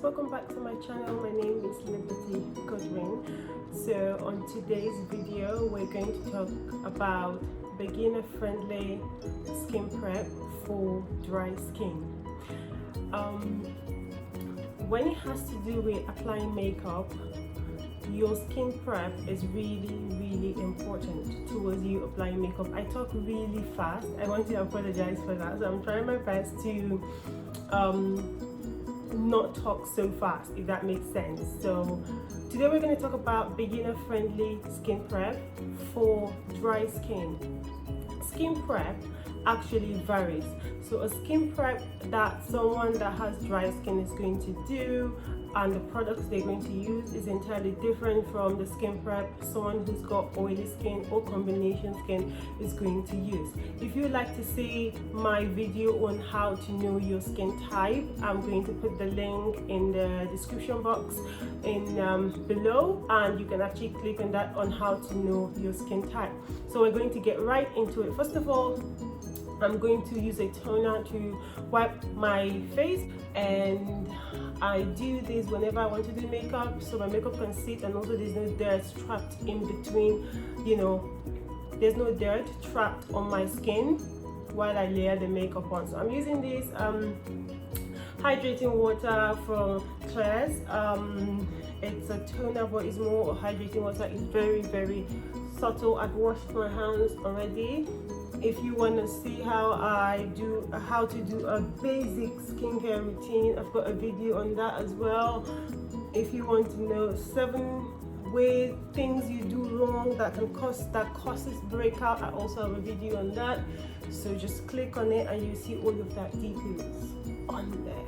welcome back to my channel. My name is Liberty Godwin. So on today's video we're going to talk about beginner friendly skin prep for dry skin. When it has to do with applying makeup, your skin prep is really important towards you applying makeup. I talk really fast. I want to apologize for that, so I'm trying my best to not talk so fast, if that makes sense. So today we're going to talk about beginner friendly skin prep for dry skin. Skin prep actually varies. So a skin prep that someone that has dry skin is going to do and the products they're going to use is entirely different from the skin prep someone who's got oily skin or combination skin is going to use. If you'd like to see my video on how to know your skin type, I'm going to put the link in the description box in below, and you can actually click on that on how to know your skin type. So we're going to get right into it. First of all, I'm going to use a toner to wipe my face, and I do this whenever I want to do makeup so my makeup can sit and also there's no dirt trapped in between, there's no dirt trapped on my skin while I layer the makeup on. So I'm using this hydrating water from Claire's. It's a toner but it's more hydrating water. It's very subtle. I've washed my hands already. If you want to see how to do a basic skincare routine, I've got a video on that as well. If you want to know 7 things you do wrong that causes breakout, I also have a video on that. So just click on it and you see all of that details on there.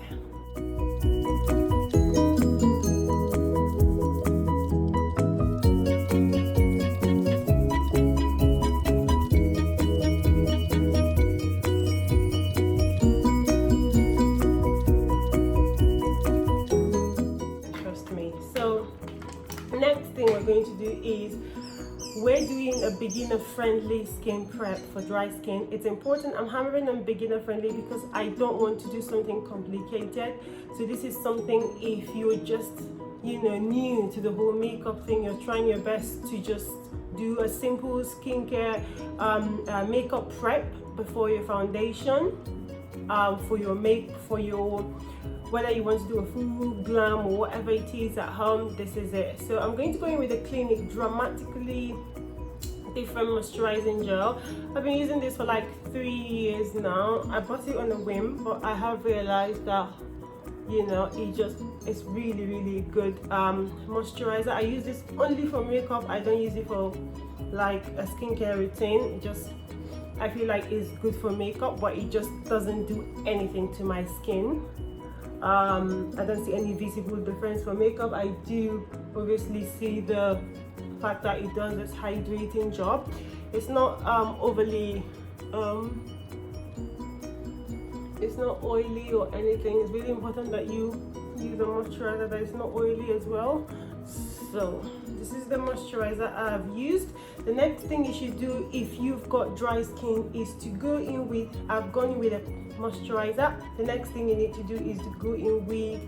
Going to do is we're doing a beginner friendly skin prep for dry skin. It's important. I'm hammering on beginner friendly because I don't want to do something complicated. So this is something if you're just new to the whole makeup thing, you're trying your best to just do a simple skincare makeup prep before your foundation, whether you want to do a full glam or whatever it is at home, this is it. So I'm going to go in with the Clinique Dramatically Different Moisturizing Gel. I've been using this for like 3 years now. I bought it on a whim, but I have realized that it's really good moisturizer. I use this only for makeup. I don't use it for like a skincare routine. I feel like it's good for makeup, but it just doesn't do anything to my skin. I don't see any visible difference for makeup. I do obviously see the fact that it does this hydrating job. It's not overly it's not oily or anything. It's really important that you use a moisturizer that is not oily as well. So this is the moisturizer I've used. The next thing you should do if you've got dry skin is to go in with, I've gone in with a moisturizer. The next thing you need to do is to go in with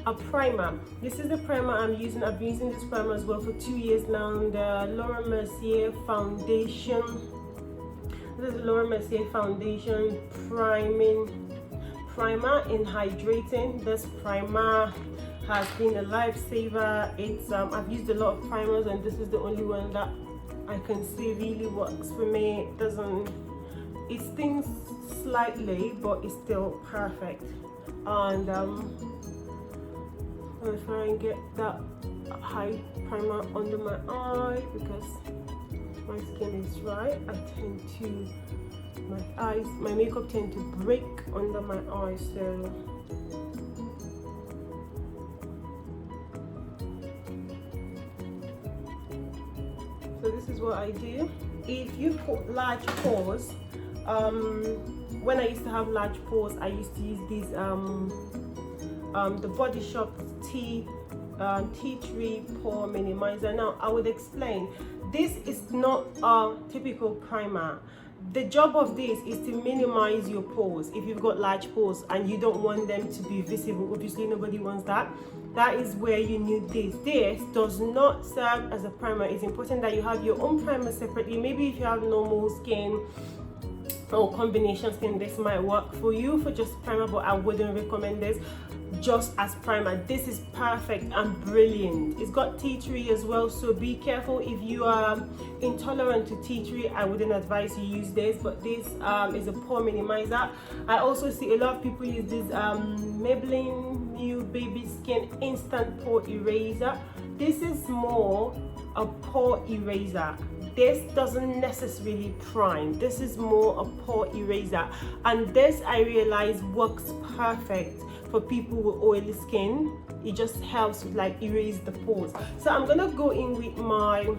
a primer. This is the primer I'm using. I've been using this primer as well for 2 years now. The Laura Mercier foundation. This is the Laura Mercier foundation primer in hydrating. This primer has been a lifesaver. It's I've used a lot of primers and this is the only one that I can see really works for me. It stings slightly, but it's still perfect. And I'm gonna try and get that high primer under my eye because my skin is dry. My makeup tend to break under my eyes, so this is what I do. If you've got large pores, when I used to have large pores, I used to use these the Body Shop Tea Tree Pore Minimizer. Now I would explain, this is not a typical primer. the job of this is to minimize your pores. If you've got large pores and you don't want them to be visible, obviously nobody wants that. That is where you need this. This does not serve as a primer. It's important that you have your own primer separately. Maybe if you have normal skin or combination skin, this might work for you for just primer, but I wouldn't recommend this just as primer. This is perfect and brilliant. It's got tea tree as well, so be careful if you are intolerant to tea tree. I wouldn't advise you use this, but this is a pore minimizer. I also see a lot of people use this Maybelline New Baby Skin Instant Pore Eraser. This is more a pore eraser. This doesn't necessarily prime. This is more a pore eraser, and this I realize works perfect for people with oily skin. It just helps with like erase the pores. So I'm gonna go in with my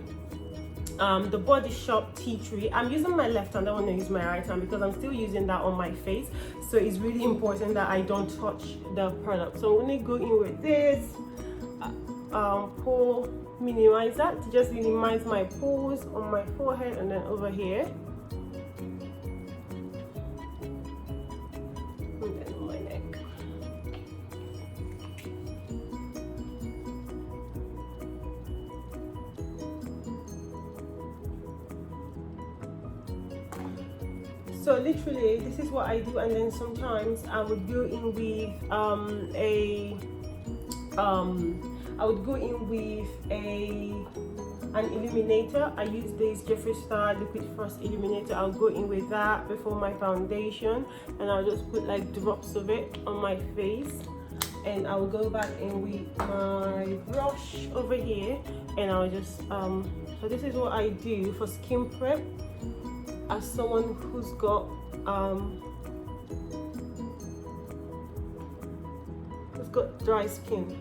the Body Shop Tea Tree. I'm using my left hand, I want to use my right hand because I'm still using that on my face, so it's really important that I don't touch the product. So I'm gonna go in with this pore minimizer to just minimize my pores on my forehead and then over here, and then on my neck. So literally this is what I do, and then sometimes I would go in with an illuminator. I use this Jeffree Star Liquid Frost Illuminator. I'll go in with that before my foundation, and I'll just put like drops of it on my face, and I'll go back in with my brush over here, and I'll just so this is what I do for skin prep as someone who's got dry skin.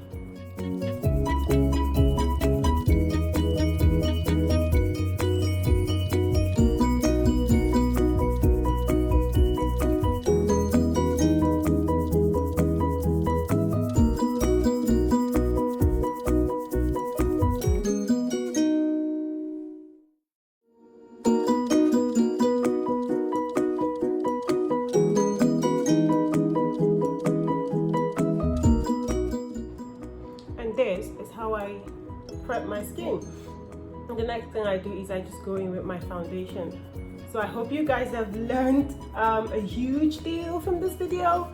This is how I prep my skin. And the next thing I do is I just go in with my foundation. So I hope you guys have learned a huge deal from this video.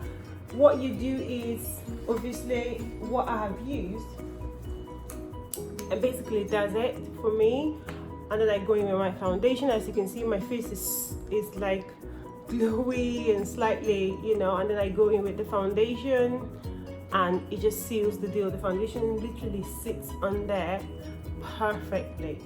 What you do is obviously what I have used, and basically does it for me. And then I go in with my foundation. As you can see, my face is like glowy and slightly, you know, and then I go in with the foundation, and it just seals the deal. The foundation literally sits on there perfectly.